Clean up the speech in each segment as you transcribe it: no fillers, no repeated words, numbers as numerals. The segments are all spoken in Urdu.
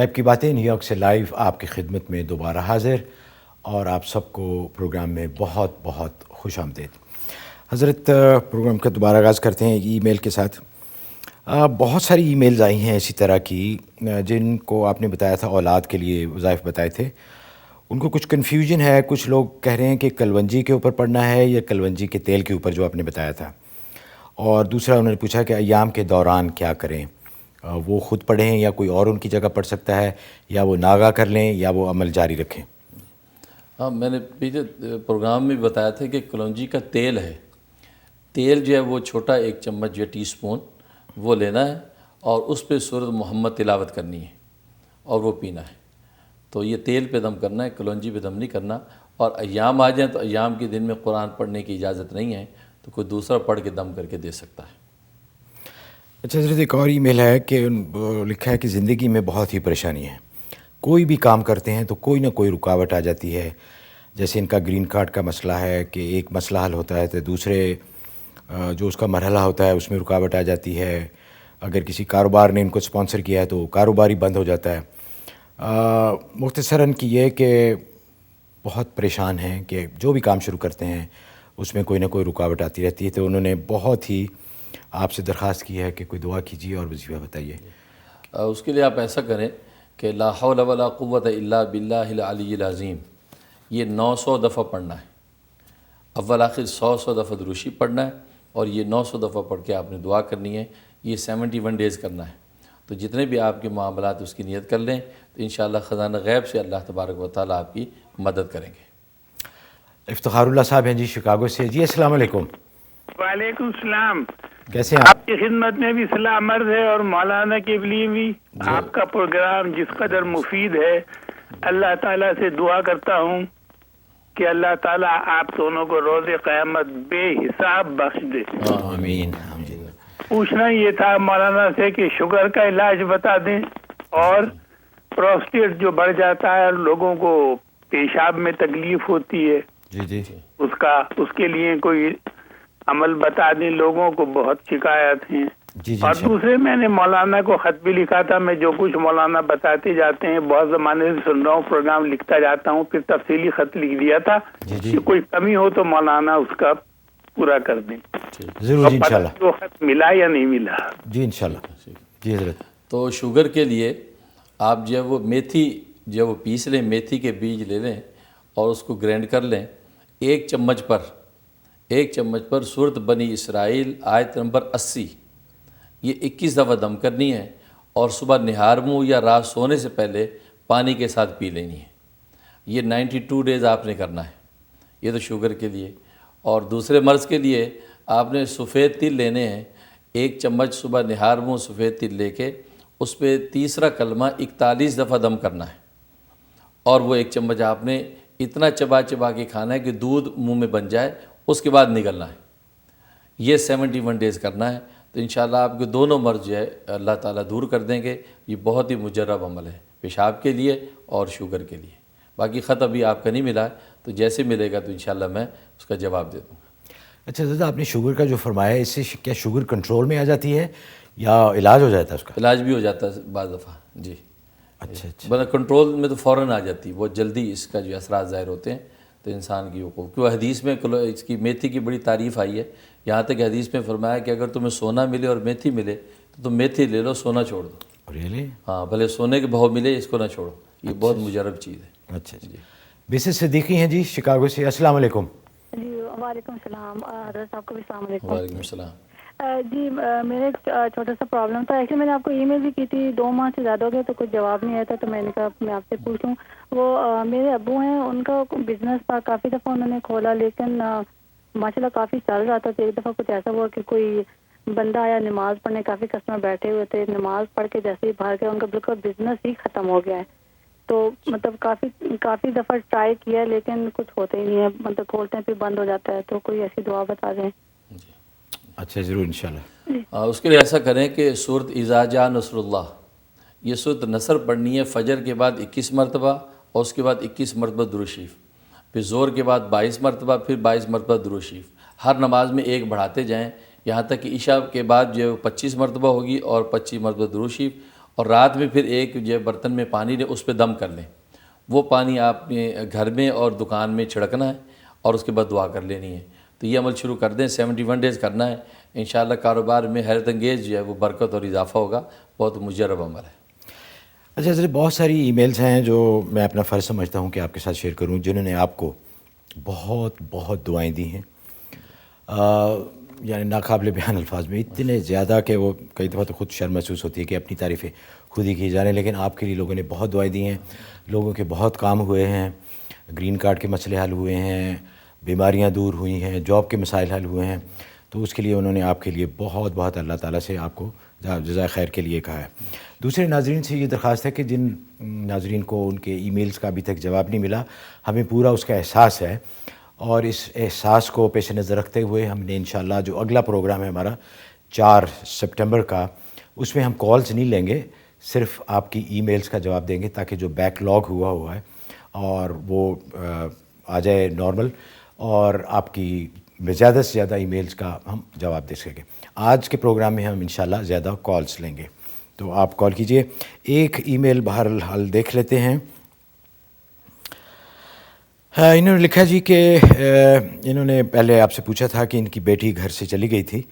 غیب کی باتیں نیو یارک سے لائیو آپ کی خدمت میں دوبارہ حاضر، اور آپ سب کو پروگرام میں بہت بہت خوش آمدید۔ حضرت، پروگرام کا دوبارہ آغاز کرتے ہیں ای میل کے ساتھ۔ بہت ساری ای میلز آئی ہیں اسی طرح کی، جن کو آپ نے بتایا تھا اولاد کے لیے وظائف بتائے تھے، ان کو کچھ کنفیوژن ہے۔ کچھ لوگ کہہ رہے ہیں کہ کلونجی کے اوپر پڑھنا ہے یا کلونجی کے تیل کے اوپر جو آپ نے بتایا تھا، اور دوسرا انہوں نے پوچھا کہ ایام کے دوران کیا کریں، وہ خود پڑھیں یا کوئی اور ان کی جگہ پڑھ سکتا ہے، یا وہ ناغہ کر لیں یا وہ عمل جاری رکھیں۔ ہاں، میں نے پیچھے پروگرام میں بتایا تھا کہ کلونجی کا تیل ہے، تیل جو ہے وہ چھوٹا 1 چمچ یا ٹی سپون وہ لینا ہے، اور اس پہ سورۃ محمد تلاوت کرنی ہے اور وہ پینا ہے۔ تو یہ تیل پہ دم کرنا ہے، کلونجی پہ دم نہیں کرنا۔ اور ایام آ جائیں تو ایام کے دن میں قرآن پڑھنے کی اجازت نہیں ہے، تو کوئی دوسرا پڑھ کے دم کر کے دے سکتا ہے۔ اچھا حضرت، ایک اور ای میل ہے کہ لکھا ہے کہ زندگی میں بہت ہی پریشانی ہے، کوئی بھی کام کرتے ہیں تو کوئی نہ کوئی رکاوٹ آ جاتی ہے۔ جیسے ان کا گرین کارڈ کا مسئلہ ہے کہ ایک مسئلہ حل ہوتا ہے تو دوسرے جو اس کا مرحلہ ہوتا ہے اس میں رکاوٹ آ جاتی ہے۔ اگر کسی کاروبار نے ان کو اسپانسر کیا ہے تو کاروبار ہی بند ہو جاتا ہے۔ مختصراً کہ یہ کہ بہت پریشان ہیں کہ جو بھی کام شروع کرتے ہیں اس میں کوئی نہ کوئی رکاوٹ آتی رہتی ہے، تو انہوں نے بہت ہی آپ سے درخواست کی ہے کہ کوئی دعا کیجیے اور وظیفہ بتائیے۔ اس کے لیے آپ ایسا کریں کہ لا حول ولا قوت الا باللہ العلی العظیم، یہ 900 دفعہ پڑھنا ہے۔ اول آخر 100 دفعہ دروشی پڑھنا ہے، اور یہ 900 دفعہ پڑھ کے آپ نے دعا کرنی ہے۔ یہ 71 ڈیز کرنا ہے۔ تو جتنے بھی آپ کے معاملات اس کی نیت کر لیں تو انشاءاللہ خزانہ غیب سے اللہ تبارک و تعالیٰ آپ کی مدد کریں گے۔ افتخار اللہ صاحب ہیں جی شکاگو سے۔ جی السلام علیکم۔ وعلیکم السلام۔ کیسے ہیں آپ کی خدمت میں بھی سلام عرض ہے، اور مولانا کے لیے بھی۔ آپ کا پروگرام جس قدر مفید ہے، اللہ تعالیٰ سے دعا کرتا ہوں کہ اللہ تعالیٰ آپ دونوں کو روز قیامت بے حساب بخش دے۔ آمین۔ پوچھنا یہ تھا مولانا سے کہ شوگر کا علاج بتا دیں، اور پروسٹیٹ جو بڑھ جاتا ہے، لوگوں کو پیشاب میں تکلیف ہوتی ہے، جی اس کے لیے کوئی عمل بتا دیں، لوگوں کو بہت شکایت ہیں۔ جی اور دوسرے میں نے مولانا کو خط بھی لکھا تھا، میں جو کچھ مولانا بتاتے جاتے ہیں بہت زمانے سے سن رہا ہوں، پروگرام لکھتا جاتا ہوں، پھر تفصیلی خط لکھ دیا تھا کہ کوئی کمی ہو تو مولانا اس کا پورا کر دیں۔ ضرور جی انشاءاللہ۔ وہ خط ملا یا نہیں ملا؟ جی انشاءاللہ۔ جی حضرت۔ تو شوگر کے لیے آپ جو ہے وہ میتھی جو ہے وہ پیس لیں، میتھی کے بیج لے لیں اور اس کو گرینڈ کر لیں۔ 1 چمچ پر سورۃ بنی اسرائیل آیت نمبر 80 یہ 21 دفعہ دم کرنی ہے، اور صبح نہار منہ یا رات سونے سے پہلے پانی کے ساتھ پی لینی ہے۔ یہ 92 ڈیز آپ نے کرنا ہے۔ یہ تو شوگر کے لیے۔ اور دوسرے مرض کے لیے آپ نے سفید تل لینے ہیں، 1 چمچ صبح نہار منہ سفید تل لے کے اس پہ تیسرا کلمہ 41 دفعہ دم کرنا ہے، اور وہ 1 چمچ آپ نے اتنا چبا چبا کے کھانا ہے کہ دودھ منہ میں بن جائے، اس کے بعد نگلنا ہے۔ یہ 71 ڈیز کرنا ہے، تو انشاءاللہ آپ کے دونوں مرض جو ہے اللہ تعالیٰ دور کر دیں گے۔ یہ بہت ہی مجرب عمل ہے، پیشاب کے لیے اور شوگر کے لیے۔ باقی خط ابھی آپ کا نہیں ملا ہے، تو جیسے ملے گا تو انشاءاللہ میں اس کا جواب دے دوں گا۔ اچھا حضرت، آپ نے شوگر کا جو فرمایا ہے، اس سے کیا شوگر کنٹرول میں آ جاتی ہے یا علاج ہو جاتا ہے اس کا؟ علاج بھی ہو جاتا ہے بعض دفعہ، جی۔ اچھا۔ کنٹرول میں تو فوراً آ جاتی ہے، بہت جلدی اس کا جو اثرات ظاہر ہوتے ہیں، تو انسان کی وقوع کیوں حدیث میں اس کی میتھی کی بڑی تعریف آئی ہے، یہاں تک کہ حدیث میں فرمایا کہ اگر تمہیں سونا ملے اور میتھی ملے تو تم میتھی لے لو، سونا چھوڑ دو۔ ریئلی؟ ہاں، بھلے سونے کے بہاؤ ملے، اس کو نہ چھوڑو، یہ بہت مجرب چیز ہے۔ اچھا جی۔ بیسس صدیقی ہیں جی شکاگو سے۔ السلام علیکم۔ جی وعلیکم السلام، حضرت صاحب کو بھی السلام علیکم۔ وعلیکم السلام۔ جی میرے ایک چھوٹا سا پرابلم تھا، ایکچولی میں نے آپ کو ای میل بھی کی تھی، 2 ماہ سے زیادہ ہو گیا تو کچھ جواب نہیں آیا تھا، تو میں نے کہا میں آپ سے پوچھوں۔ وہ میرے ابو ہیں، ان کا بزنس تھا، کافی دفعہ انہوں نے کھولا، لیکن ماشاءاللہ کافی چل رہا تھا۔ تو ایک دفعہ کچھ ایسا ہوا کہ کوئی بندہ آیا نماز پڑھنے، کافی کسٹمر بیٹھے ہوئے تھے، نماز پڑھ کے جیسے ہی باہر گیا ان کا بالکل بزنس ہی ختم ہو گیا ہے۔ تو مطلب کافی دفعہ ٹرائی کیا لیکن کچھ ہوتا ہی نہیں ہے، مطلب کھولتے ہیں پھر بند ہو جاتا ہے، تو کوئی ایسی دعا بتا دیں۔ اچھا ضرور انشاءاللہ۔ اس کے لیے ایسا کریں کہ سورۃ اذا جاء نصر اللہ، یہ سورۃ نصر پڑھنی ہے فجر کے بعد 21 مرتبہ، اور اس کے بعد 21 مرتبہ درود شریف، پھر زور کے بعد 22 مرتبہ، پھر 22 مرتبہ درود شریف۔ ہر نماز میں ایک بڑھاتے جائیں، یہاں تک کہ عشاء کے بعد جو 25 مرتبہ ہوگی اور 25 مرتبہ درود شریف، اور رات میں پھر ایک جو برتن میں پانی لیں اس پہ دم کر لیں. وہ پانی آپ نے گھر میں اور دکان میں چھڑکنا ہے اور اس کے بعد دعا کر لینی ہے. تو یہ عمل شروع کر دیں. 71 ڈیز کرنا ہے. انشاءاللہ کاروبار میں حیرت انگیز جو ہے وہ برکت اور اضافہ ہوگا. بہت مجرب عمل ہے. اچھا حضرت، بہت ساری ای میلز ہیں جو میں اپنا فرض سمجھتا ہوں کہ آپ کے ساتھ شیئر کروں، جنہوں نے آپ کو بہت بہت دعائیں دی ہیں، یعنی ناقابل بیان الفاظ میں، اتنے زیادہ کہ وہ کئی دفعہ تو خود شرم محسوس ہوتی ہے کہ اپنی تعریفیں خود ہی کی جا رہے ہیں. لیکن آپ کے لیے لوگوں نے بہت دعائیں دی ہیں. لوگوں کے بہت کام ہوئے ہیں، گرین کارڈ کے مسئلے حل ہوئے ہیں، بیماریاں دور ہوئی ہیں، جاب کے مسائل حل ہوئے ہیں. تو اس کے لیے انہوں نے آپ کے لیے بہت بہت اللہ تعالیٰ سے آپ کو جزائے خیر کے لیے کہا ہے. دوسرے ناظرین سے یہ درخواست ہے کہ جن ناظرین کو ان کے ای میلز کا ابھی تک جواب نہیں ملا، ہمیں پورا اس کا احساس ہے، اور اس احساس کو پیش نظر رکھتے ہوئے ہم نے انشاءاللہ جو اگلا پروگرام ہے ہمارا 4 سپٹمبر کا، اس میں ہم کالز نہیں لیں گے، صرف آپ کی ای میلز کا جواب دیں گے، تاکہ جو بیک لاگ ہوا ہے اور وہ آ جائے نارمل، اور آپ کی زیادہ سے زیادہ ای میلز کا ہم جواب دے سکیں. آج کے پروگرام میں ہم انشاءاللہ زیادہ کالز لیں گے، تو آپ کال کیجئے. ایک ای میل بہرحال دیکھ لیتے ہیں. انہوں نے لکھا جی کہ انہوں نے پہلے آپ سے پوچھا تھا کہ ان کی بیٹی گھر سے چلی گئی تھی،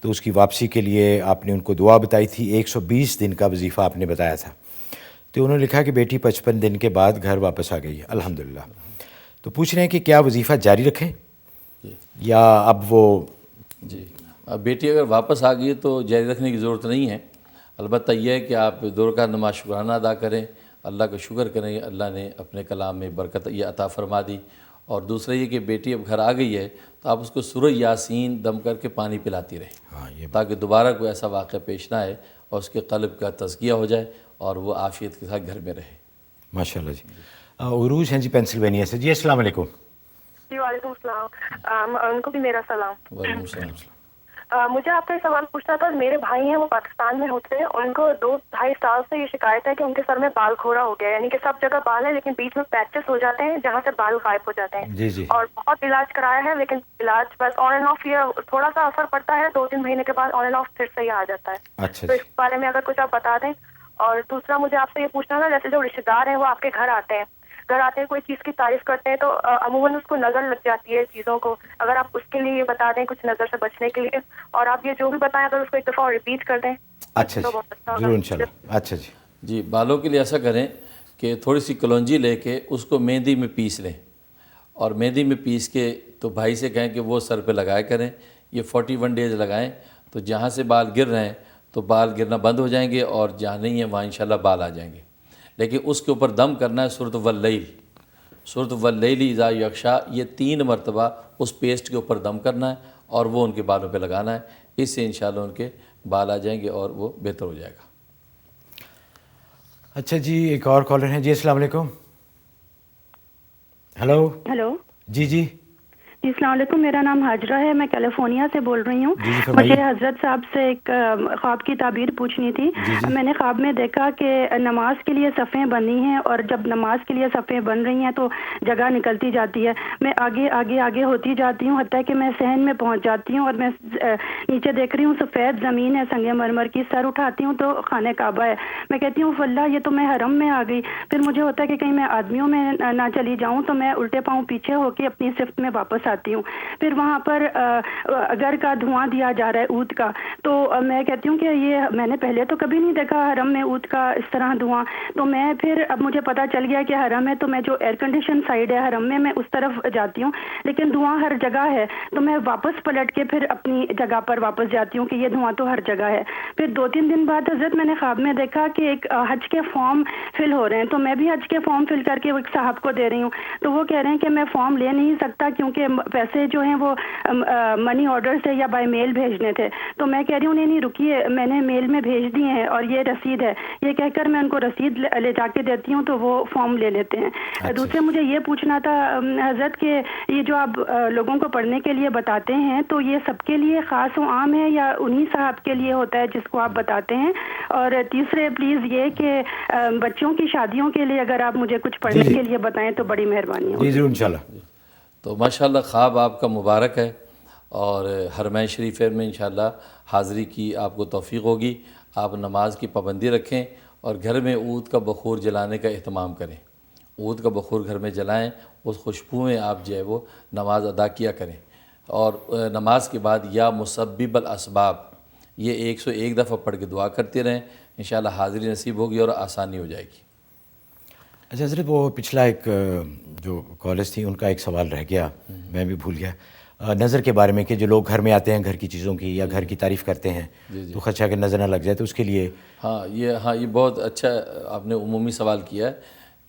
تو اس کی واپسی کے لیے آپ نے ان کو دعا بتائی تھی. 120 دن کا وظیفہ آپ نے بتایا تھا. تو انہوں نے لکھا کہ بیٹی 55 دن کے بعد گھر واپس آ گئی الحمدللہ. تو پوچھ رہے ہیں کہ کیا وظیفہ جاری رکھیں یا اب وہ جی اب بیٹی اگر واپس آ گئی تو جاری رکھنے کی ضرورت نہیں ہے. البتہ یہ ہے کہ آپ 2 رکعت نماز شکرانہ ادا کریں، اللہ کا شکر کریں، اللہ نے اپنے کلام میں برکت یہ عطا فرما دی. اور دوسرا یہ کہ بیٹی اب گھر آ گئی ہے تو آپ اس کو سورہ یاسین دم کر کے پانی پلاتی رہیں، تاکہ دوبارہ کوئی ایسا واقعہ پیش نہ آئے اور اس کے قلب کا تزکیہ ہو جائے اور وہ عافیت کے ساتھ گھر میں رہے. ماشاءاللہ جی. عروج ہیں جی پینسلوینیا سے. جی السلام علیکم. جی وعلیکم السلام. ان کو بھی میرا سلام. وعلیکم السلام. مجھے آپ کا سوال پوچھنا تھا. میرے بھائی ہیں، وہ پاکستان میں ہوتے ہیں. ان کو 2-2.5 سال سے یہ شکایت ہے کہ ان کے سر میں بال کھوڑا ہو گیا ہے، یعنی کہ سب جگہ بال ہے لیکن بیچ میں پیچز ہو جاتے ہیں جہاں سے بال غائب ہو جاتے ہیں. جی جی. اور بہت علاج کرایا ہے لیکن علاج بس آن اینڈ آف، یہ تھوڑا سا اثر پڑتا ہے، 2-3 مہینے کے بعد آن اینڈ آف پھر سے یہ آ جاتا ہے. اچھا تو جی. اس بارے میں اگر کچھ آپ بتا دیں. اور دوسرا مجھے آپ سے یہ پوچھنا تھا، جیسے جو رشتے دار ہیں وہ آپ کے گھر آتے ہیں کوئی چیز کی تعریف کرتے ہیں تو عموماً اس کو نظر لگ جاتی ہے چیزوں کو. اگر آپ اس کے لیے یہ بتا دیں کچھ نظر سے بچنے کے لیے، اور آپ یہ جو بھی بتائیں اگر اس کو ایک دفعہ ریپیٹ کر دیں. اچھا جی، ضرور انشاءاللہ. اچھا جی. جی بالوں کے لیے ایسا کریں کہ تھوڑی سی کلونجی لے کے اس کو مہندی میں پیس لیں، اور مہندی میں پیس کے تو بھائی سے کہیں کہ وہ سر پہ لگایا کریں. یہ 41 ڈیز لگائیں تو جہاں سے بال گر رہے ہیں تو بال گرنا بند ہو جائیں گے، اور جہاں نہیں ہیں وہاں انشاءاللہ بال آ جائیں گے. لیکن اس کے اوپر دم کرنا ہے سورۃ واللیل، سورۃ واللیل اذا یغشیٰ، یہ 3 مرتبہ اس پیسٹ کے اوپر دم کرنا ہے اور وہ ان کے بالوں پہ لگانا ہے. اس سے انشاءاللہ ان کے بال آ جائیں گے اور وہ بہتر ہو جائے گا. اچھا جی، ایک اور کالر ہیں. جی السلام علیکم. ہلو. ہلو جی جی. جی السلام علیکم. میرا نام ہاجرہ ہے، میں کیلیفورنیا سے بول رہی ہوں. جی جی فرمائیے. مجھے حضرت صاحب سے ایک خواب کی تعبیر پوچھنی تھی. جی جی. میں نے خواب میں دیکھا کہ نماز کے لیے صفیں بنی ہیں، اور جب نماز کے لیے صفیں بن رہی ہیں تو جگہ نکلتی جاتی ہے. میں آگے آگے آگے ہوتی جاتی ہوں حتیٰ کہ میں صحن میں پہنچ جاتی ہوں، اور میں نیچے دیکھ رہی ہوں سفید زمین ہے سنگ مرمر کی. سر اٹھاتی ہوں تو خانہ کعبہ ہے. میں کہتی ہوں واللہ یہ تو میں حرم میں آ گئی. پھر مجھے ہوتا ہے کہ کہیں میں آدمیوں میں نہ چلی جاؤں، تو میں الٹے پاؤں پیچھے ہو کے اپنی صفت میں واپس آتی ہوں. پھر وہاں پر اگر کا دھواں دیا جا رہا ہے اود کا، تو میں کہتی ہوں کہ یہ میں نے پہلے تو کبھی نہیں دیکھا حرم میں اود کا اس طرح دھواں. تو میں پھر اب مجھے پتا چل گیا کہ حرم ہے، تو میں جو ایئر کنڈیشن سائیڈ ہے حرم میں اس طرف جاتی ہوں، لیکن دھواں ہر جگہ ہے. تو میں واپس پلٹ کے پھر اپنی جگہ پر واپس جاتی ہوں کہ یہ دھواں تو ہر جگہ ہے. پھر 2-3 دن بعد حضرت میں نے خواب میں دیکھا کہ ایک حج کے فارم فل ہو رہے ہیں. تو میں بھی حج کے فارم فل کر کے ایک صاحب کو دے رہی ہوں. تو وہ کہہ رہے ہیں کہ میں فارم لے نہیں سکتا کیونکہ پیسے جو ہیں وہ منی آرڈر سے یا بائی میل بھیجنے تھے. تو میں کہہ رہی ہوں نہیں رکیے، میں نے میل میں بھیج دی ہیں اور یہ رسید ہے. یہ کہہ کر میں ان کو رسید لے جا کے دیتی ہوں تو وہ فارم لے لیتے ہیں. دوسرے مجھے یہ پوچھنا تھا حضرت کہ یہ جو آپ لوگوں کو پڑھنے کے لیے بتاتے ہیں تو یہ سب کے لیے خاص و عام ہے یا انہی صاحب کے لیے ہوتا ہے جس کو آپ بتاتے ہیں؟ اور تیسرے پلیز یہ کہ بچوں کی شادیوں کے لیے اگر آپ مجھے کچھ پڑھنے کے لیے بتائیں تو بڑی مہربانی ہوگی. جی ضرور انشاءاللہ. تو ماشاءاللہ خواب آپ کا مبارک ہے، اور حرمین شریف میں انشاءاللہ حاضری کی آپ کو توفیق ہوگی. آپ نماز کی پابندی رکھیں اور گھر میں عود کا بخور جلانے کا اہتمام کریں. عود کا بخور گھر میں جلائیں, اس خوشبو میں آپ جو ہے وہ نماز ادا کیا کریں. اور نماز کے بعد یا مسبب الاسباب یہ 101 دفعہ پڑھ کے دعا کرتے رہیں, انشاءاللہ حاضری نصیب ہوگی اور آسانی ہو جائے گی. اچھا حضرت, وہ پچھلا ایک جو کالرز تھی ان کا ایک سوال رہ گیا, میں بھی بھول گیا, نظر کے بارے میں کہ جو لوگ گھر میں آتے ہیں گھر کی چیزوں کی یا گھر کی تعریف کرتے ہیں تو خدشہ کہ نظر نہ لگ جائے, تو اس کے لیے. ہاں یہ بہت اچھا آپ نے عمومی سوال کیا ہے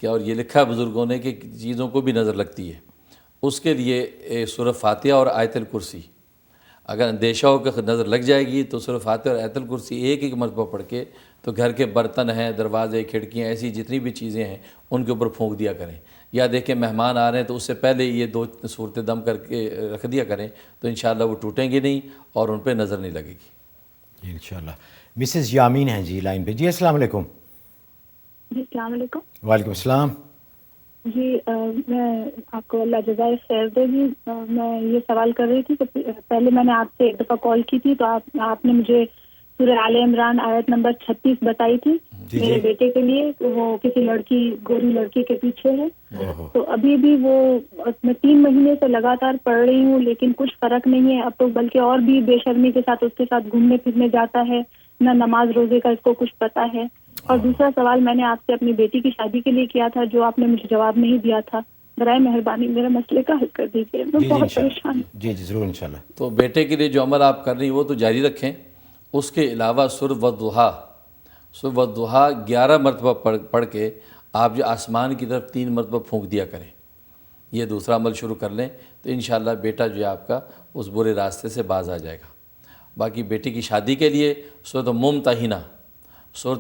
کہ, اور یہ لکھا ہے بزرگوں نے کہ چیزوں کو بھی نظر لگتی ہے. اس کے لیے سورہ فاتحہ اور آیت الکرسی, اگر اندیشہ ہو کہ نظر لگ جائے گی تو سورہ فاتحہ اور آیت الکرسی ایک مرتبہ پڑھ کے تو گھر کے برتن ہیں, دروازے, کھڑکیاں, ایسی جتنی بھی چیزیں ہیں ان کے اوپر پھونک دیا کریں. یا دیکھیں مہمان آ رہے ہیں تو اس سے پہلے یہ 2 صورتیں دم کر کے رکھ دیا کریں, تو انشاءاللہ وہ ٹوٹیں گی نہیں اور ان پہ نظر نہیں لگے گی. جی انشاءاللہ. مسز یامین ہیں جی لائن پہ. جی السلام علیکم. جی السلام علیکم. وعلیکم السلام. جی میں آپ کو اللہ جزائے خیر دے گی. میں یہ سوال کر رہی تھی کہ پہلے میں نے آپ سے ایک دفعہ کال کی تھی تو آپ نے مجھے سورہ آل عمران آیت نمبر 36 بتائی تھی میرے بیٹے کے لیے. وہ کسی گوری لڑکی کے پیچھے ہے, تو ابھی بھی وہ میں 3 مہینے سے لگاتار پڑھ رہی ہوں لیکن کچھ فرق نہیں ہے. اب تو بلکہ اور بھی بے شرمی کے ساتھ اس کے ساتھ گھومنے پھرنے جاتا ہے, نہ نماز روزے کا اس کو کچھ پتہ ہے. اور دوسرا سوال میں نے آپ سے اپنی بیٹی کی شادی کے لیے کیا تھا, جو آپ نے مجھے جواب نہیں دیا تھا. برائے مہربانی میرا مسئلے کا حل کر دیجیے, میں بہت پریشان ہوں. جی ضرور انشاءاللہ. تو بیٹے کے لیے جو عمل آپ کر رہی ہیں وہ تو جاری رکھیں. اس کے علاوہ سورہ والضحیٰ 11 مرتبہ پڑھ کے آپ جو آسمان کی طرف 3 مرتبہ پھونک دیا کریں. یہ دوسرا عمل شروع کر لیں تو انشاءاللہ بیٹا جو ہے آپ کا اس برے راستے سے باز آ جائے گا. باقی بیٹی کی شادی کے لیے سورۃ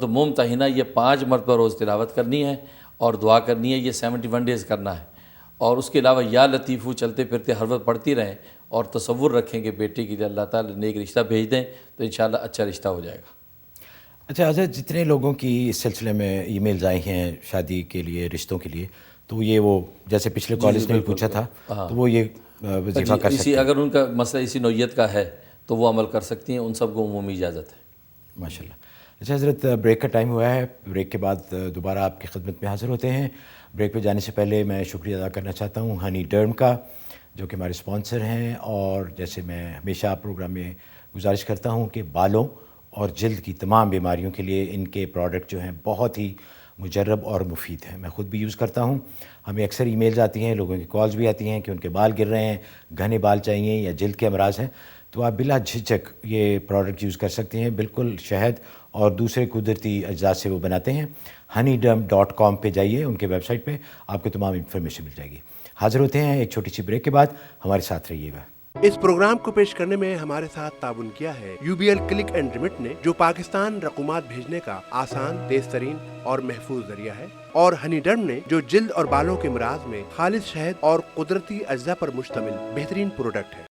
ممتحنہ یہ 5 مرتبہ روز تلاوت کرنی ہے اور دعا کرنی ہے. یہ 71 ڈیز کرنا ہے. اور اس کے علاوہ یا لطیفو چلتے پھرتے ہر وقت پڑھتی رہیں اور تصور رکھیں کہ بیٹے کے لیے اللہ تعالیٰ نیک رشتہ بھیج دیں تو انشاءاللہ اچھا رشتہ ہو جائے گا. اچھا حضرت, جتنے لوگوں کی اس سلسلے میں ای میلز آئی ہیں شادی کے لیے, رشتوں کے لیے, تو یہ وہ جیسے پچھلے کالج نے پوچھا تھا تو وہ یہ وظیفہ کر سکتے ہیں. اگر ان کا مسئلہ اسی نوعیت کا ہے تو وہ عمل کر سکتی ہیں, ان سب کو عمومی اجازت ہے. ماشاءاللہ. اچھا حضرت, بریک کا ٹائم ہوا ہے, بریک کے بعد دوبارہ آپ کی خدمت میں حاضر ہوتے ہیں. بریک پہ جانے سے پہلے میں شکریہ ادا کرنا چاہتا ہوں ہنی ڈرم کا, جو کہ ہمارے اسپانسر ہیں. اور جیسے میں ہمیشہ پروگرام میں گزارش کرتا ہوں کہ بالوں اور جلد کی تمام بیماریوں کے لیے ان کے پروڈکٹ جو ہیں بہت ہی مجرب اور مفید ہیں. میں خود بھی یوز کرتا ہوں. ہمیں اکثر ای میلز آتی ہیں, لوگوں کی کالز بھی آتی ہیں کہ ان کے بال گر رہے ہیں, گھنے بال چاہیے یا جلد کے امراض ہیں, تو آپ بلا جھجک یہ پروڈکٹ یوز کر سکتے ہیں. بالکل شہد اور دوسرے قدرتی اجزاء سے وہ بناتے ہیں. honeyderm.com پہ جائیے, ان کے ویب سائٹ پہ آپ کو تمام انفارمیشن مل جائے گی. حاضر ہوتے ہیں ایک چھوٹی سی بریک کے بعد, ہمارے ساتھ رہیے گا. اس پروگرام کو پیش کرنے میں ہمارے ساتھ تعاون کیا ہے UBL کلک اینڈ ریمٹ نے, جو پاکستان رقومات بھیجنے کا آسان, تیز ترین اور محفوظ ذریعہ ہے, اور ہنی ڈرم نے, جو جلد اور بالوں کے امراض میں خالص شہد اور قدرتی اجزاء پر مشتمل بہترین پروڈکٹ ہے.